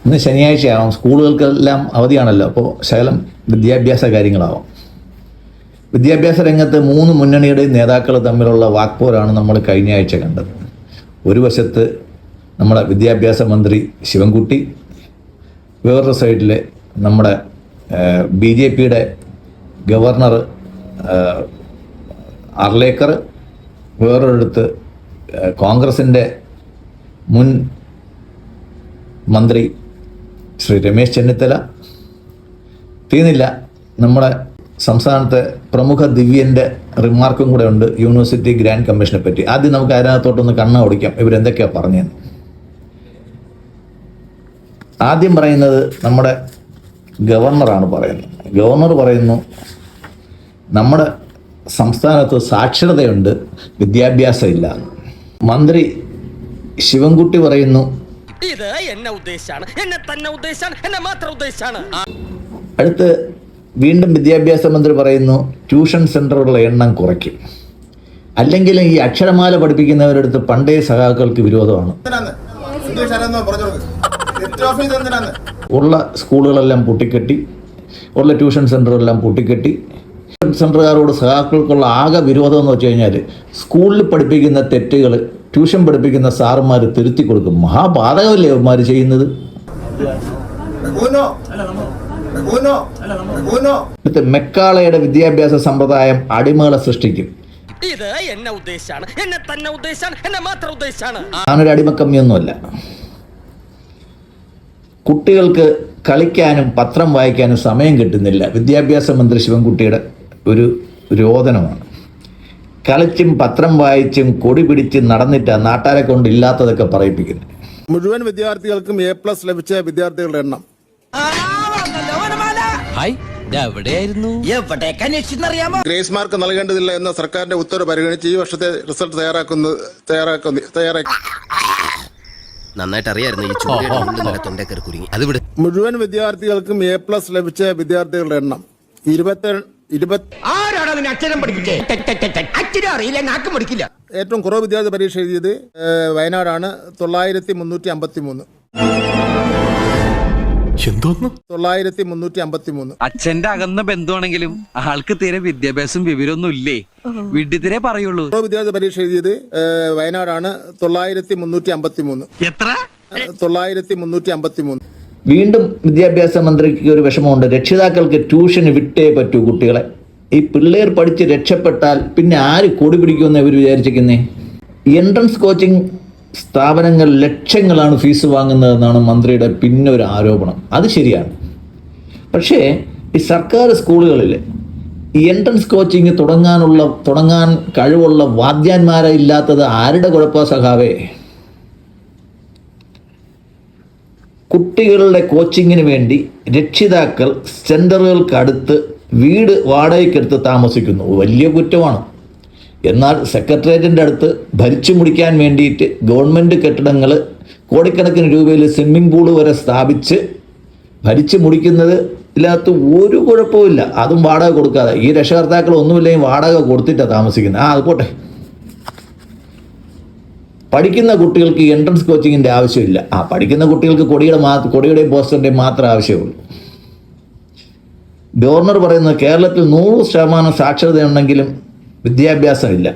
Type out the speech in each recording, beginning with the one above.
ഇന്ന് ശനിയാഴ്ചയാവും, സ്കൂളുകൾക്കെല്ലാം അവധിയാണല്ലോ. അപ്പോൾ ശകലം വിദ്യാഭ്യാസ കാര്യങ്ങളാവും. വിദ്യാഭ്യാസ രംഗത്ത് 3 മുന്നണിയുടെയും നേതാക്കൾ തമ്മിലുള്ള വാക്പോരാണ് നമ്മൾ കഴിഞ്ഞ ആഴ്ച കണ്ടത്. ഒരു വശത്ത് നമ്മുടെ വിദ്യാഭ്യാസ മന്ത്രി ശിവൻകുട്ടി, വേറൊരു സൈഡിൽ നമ്മുടെ BJPയുടെ ഗവർണർ അർലേക്കർ, വേറൊരിടത്ത് കോൺഗ്രസിൻ്റെ മുൻ മന്ത്രി ശ്രീ രമേശ് ചെന്നിത്തല. തീർന്നില്ല, നമ്മുടെ സംസ്ഥാനത്തെ പ്രമുഖ ദിവ്യൻ്റെ റിമാർക്കും കൂടെ ഉണ്ട് യൂണിവേഴ്സിറ്റി ഗ്രാൻഡ് കമ്മീഷനെ പറ്റി. ആദ്യം നമുക്ക് അതിനകത്തോട്ടൊന്ന് കണ്ണ ഓടിക്കാം ഇവരെന്തൊക്കെയാണ് പറഞ്ഞതെന്ന്. ആദ്യം പറയുന്നത് നമ്മുടെ ഗവർണറാണ് പറയുന്നത്. ഗവർണർ പറയുന്നു നമ്മുടെ സംസ്ഥാനത്ത് സാക്ഷരതയുണ്ട്, വിദ്യാഭ്യാസം ഇല്ല. മന്ത്രി ശിവൻകുട്ടി പറയുന്നു ഇത് എന്നെ ഉദ്ദേശാണ്, എന്നെ തന്നെ ഉദ്ദേശാണ്, എന്നെ മാത്രം ഉദ്ദേശാണ്. അടുത്ത് വീണ്ടും വിദ്യാഭ്യാസ മന്ത്രി പറയുന്നു ട്യൂഷൻ സെൻ്ററുകളുടെ എണ്ണം കുറയ്ക്കും, അല്ലെങ്കിൽ ഈ അക്ഷരമാല പഠിപ്പിക്കുന്നവരുടെ അടുത്ത് പണ്ടേ സഖാക്കൾക്ക് വിരോധമാണ്. ഉള്ള സ്കൂളുകളെല്ലാം പൂട്ടിക്കെട്ടി, ഉള്ള ട്യൂഷൻ സെൻ്ററുകളെല്ലാം പൂട്ടിക്കെട്ടി. സെൻ്ററുകാരോട് സഖാക്കൾക്കുള്ള ആകെ വിരോധം എന്ന് വെച്ച് കഴിഞ്ഞാൽ സ്കൂളിൽ പഠിപ്പിക്കുന്ന തെറ്റുകൾ ട്യൂഷൻ പഠിപ്പിക്കുന്ന സാറുമാർ തിരുത്തി കൊടുക്കും. മഹാപാതകമല്ലേ അവന്മാർ ചെയ്യുന്നത്? മെക്കാളയുടെ വിദ്യാഭ്യാസ സമ്പ്രദായം അടിമകളെ സൃഷ്ടിക്കും. ഇത് എന്നെ ഉദ്ദേശാണ്, എന്നെ തന്നെ ഉദ്ദേശാണ്, എന്നെ മാത്രം ഉദ്ദേശാണ്. ഞാനൊരു അടിമക്കമ്മിയൊന്നുമല്ല. കുട്ടികൾക്ക് കളിക്കാനും പത്രം വായിക്കാനും സമയം കിട്ടുന്നില്ല. വിദ്യാഭ്യാസ മന്ത്രി ശിവൻകുട്ടിയുടെ ഒരു രോദനമാണ്. കളിച്ചും പത്രം വായിച്ചും കൊടി പിടിച്ച് നടന്നിട്ട് നാട്ടാരെ കൊണ്ട് ഇല്ലാത്തതൊക്കെ പറയിപ്പിക്കുന്നത്. മുഴുവൻ വിദ്യാർത്ഥികൾക്കും A+ ലഭിച്ച വിദ്യാർത്ഥികളുടെ എണ്ണം ഗ്രേസ് മാർക്ക് നൽകേണ്ടതില്ല എന്ന സർക്കാരിന്റെ ഉത്തരവ് പരിഗണിച്ച് ഈ വർഷത്തെ റിസൾട്ട് തയ്യാറാക്കി നന്നായിട്ട് അറിയായിരുന്നു. മുഴുവൻ വിദ്യാർത്ഥികൾക്കും A+ ലഭിച്ച വിദ്യാർത്ഥികളുടെ എണ്ണം 27. ഏറ്റവും കുറവ് വിദ്യാർത്ഥി പരീക്ഷ എഴുതിയത് വയനാടാണ്. 9353. 9353. അച്ഛന്റെ അകന്ന ബന്ധുവാണെങ്കിലും ആൾക്ക് തീരെ വിദ്യാഭ്യാസം വിവരമൊന്നും ഇല്ലേ, വിഡ്ഢിത്തിരെ പറയുള്ളൂ. വിദ്യാർത്ഥി പരീക്ഷ എഴുതിയത് വയനാടാണ്. 9353. എത്ര? 9353. വീണ്ടും വിദ്യാഭ്യാസ മന്ത്രിക്ക് ഒരു വിഷമമുണ്ട്. രക്ഷിതാക്കൾക്ക് ട്യൂഷന് വിട്ടേ പറ്റൂ കുട്ടികളെ. ഈ പിള്ളേർ പഠിച്ച് രക്ഷപ്പെട്ടാൽ പിന്നെ ആര് കൊടി പിടിക്കുമെന്ന് ഇവർ വിചാരിച്ചിരിക്കുന്നേ? എൻട്രൻസ് കോച്ചിങ് സ്ഥാപനങ്ങൾ ലക്ഷങ്ങളാണ് ഫീസ് വാങ്ങുന്നതെന്നാണ് മന്ത്രിയുടെ പിന്നെ ഒരു ആരോപണം. അത് ശരിയാണ്. പക്ഷേ ഈ സർക്കാർ സ്കൂളുകളിൽ ഈ എൻട്രൻസ് കോച്ചിങ് തുടങ്ങാൻ കഴിവുള്ള വാദ്യാന്മാരെ ഇല്ലാത്തത് ആരുടെ കുഴപ്പമാണ് സഖാവേ? കുട്ടികളുടെ കോച്ചിങ്ങിന് വേണ്ടി രക്ഷിതാക്കൾ സെൻ്ററുകൾക്കടുത്ത് വീട് വാടകയ്ക്കെടുത്ത് താമസിക്കുന്നു. വലിയ കുറ്റമാണ്. എന്നാൽ സെക്രട്ടേറിയറ്റിൻ്റെ അടുത്ത് ഭരിച്ചു മുടിക്കാൻ വേണ്ടിയിട്ട് ഗവൺമെൻറ് കെട്ടിടങ്ങൾ കോടിക്കണക്കിന് രൂപയിൽ സ്വിമ്മിംഗ് പൂള് വരെ സ്ഥാപിച്ച് ഭരിച്ചു മുടിക്കുന്നത് ഇതിനകത്ത് ഒരു കുഴപ്പമില്ല. അതും വാടക കൊടുക്കാതെ. ഈ രക്ഷകർത്താക്കൾ ഒന്നുമില്ലെങ്കിൽ വാടക കൊടുത്തിട്ടാണ് താമസിക്കുന്നത്. അത് പോട്ടെ. പഠിക്കുന്ന കുട്ടികൾക്ക് എൻട്രൻസ് കോച്ചിങ്ങിൻ്റെ ആവശ്യമില്ല. പഠിക്കുന്ന കുട്ടികൾക്ക് കൊടിയുടെയും പോസ്റ്ററിൻ്റെയും മാത്രം ആവശ്യമുള്ളൂ. ഗവർണർ പറയുന്നത് കേരളത്തിൽ 100% സാക്ഷരതയുണ്ടെങ്കിലും വിദ്യാഭ്യാസമില്ല.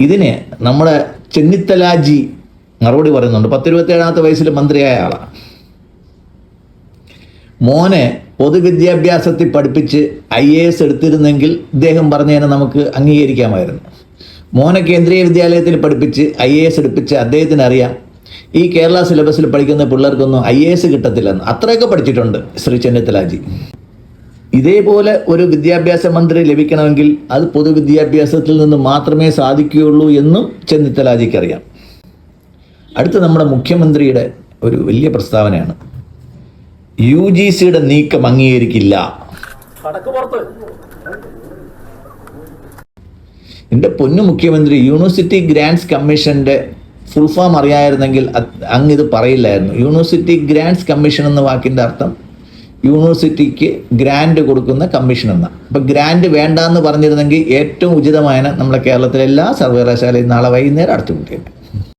ഇതിന് നമ്മുടെ ചെന്നിത്തലാജി മറുപടി പറയുന്നുണ്ട്. 27-ാമത്തെ വയസ്സിൽ മന്ത്രിയായ ആളാണ്. മോനെ പൊതുവിദ്യാഭ്യാസത്തിൽ പഠിപ്പിച്ച് IAS എടുത്തിരുന്നെങ്കിൽ ഇദ്ദേഹം പറഞ്ഞതിനെ നമുക്ക് അംഗീകരിക്കാമായിരുന്നു. മോനെ കേന്ദ്രീയ വിദ്യാലയത്തിൽ പഠിപ്പിച്ച് IAS എടുപ്പിച്ച് അദ്ദേഹത്തിന് അറിയാം ഈ കേരള സിലബസിൽ പഠിക്കുന്ന പിള്ളേർക്കൊന്നും IAS കിട്ടത്തില്ലെന്ന്. അത്രയൊക്കെ പഠിച്ചിട്ടുണ്ട് ശ്രീ ചെന്നിത്തലാജി. ഇതേപോലെ ഒരു വിദ്യാഭ്യാസ മന്ത്രി ലഭിക്കണമെങ്കിൽ അത് പൊതുവിദ്യാഭ്യാസത്തിൽ നിന്ന് മാത്രമേ സാധിക്കുകയുള്ളൂ എന്നും ചെന്നിത്തലാജിക്കറിയാം. അടുത്ത നമ്മുടെ മുഖ്യമന്ത്രിയുടെ ഒരു വലിയ പ്രസ്താവനയാണ്. UGCയുടെ നീക്കം അംഗീകരിക്കില്ല. എൻ്റെ പൊന്നു മുഖ്യമന്ത്രി, യൂണിവേഴ്സിറ്റി ഗ്രാൻഡ്സ് കമ്മീഷൻ്റെ ഫുൾ ഫോം അറിയാമായിരുന്നെങ്കിൽ അങ്ങ് ഇത് പറയില്ലായിരുന്നു. യൂണിവേഴ്സിറ്റി ഗ്രാൻഡ്സ് കമ്മീഷൻ എന്ന വാക്കിൻ്റെ അർത്ഥം യൂണിവേഴ്സിറ്റിക്ക് ഗ്രാൻഡ് കൊടുക്കുന്ന കമ്മീഷൻ എന്നാണ്. അപ്പോൾ ഗ്രാൻഡ് വേണ്ടാന്ന് പറഞ്ഞിരുന്നെങ്കിൽ ഏറ്റവും ഉചിതമായ നമ്മുടെ കേരളത്തിലെ എല്ലാ സർവകലാശാലയും നാളെ വൈകുന്നേരം അടച്ചുപൂട്ടിയേനെ.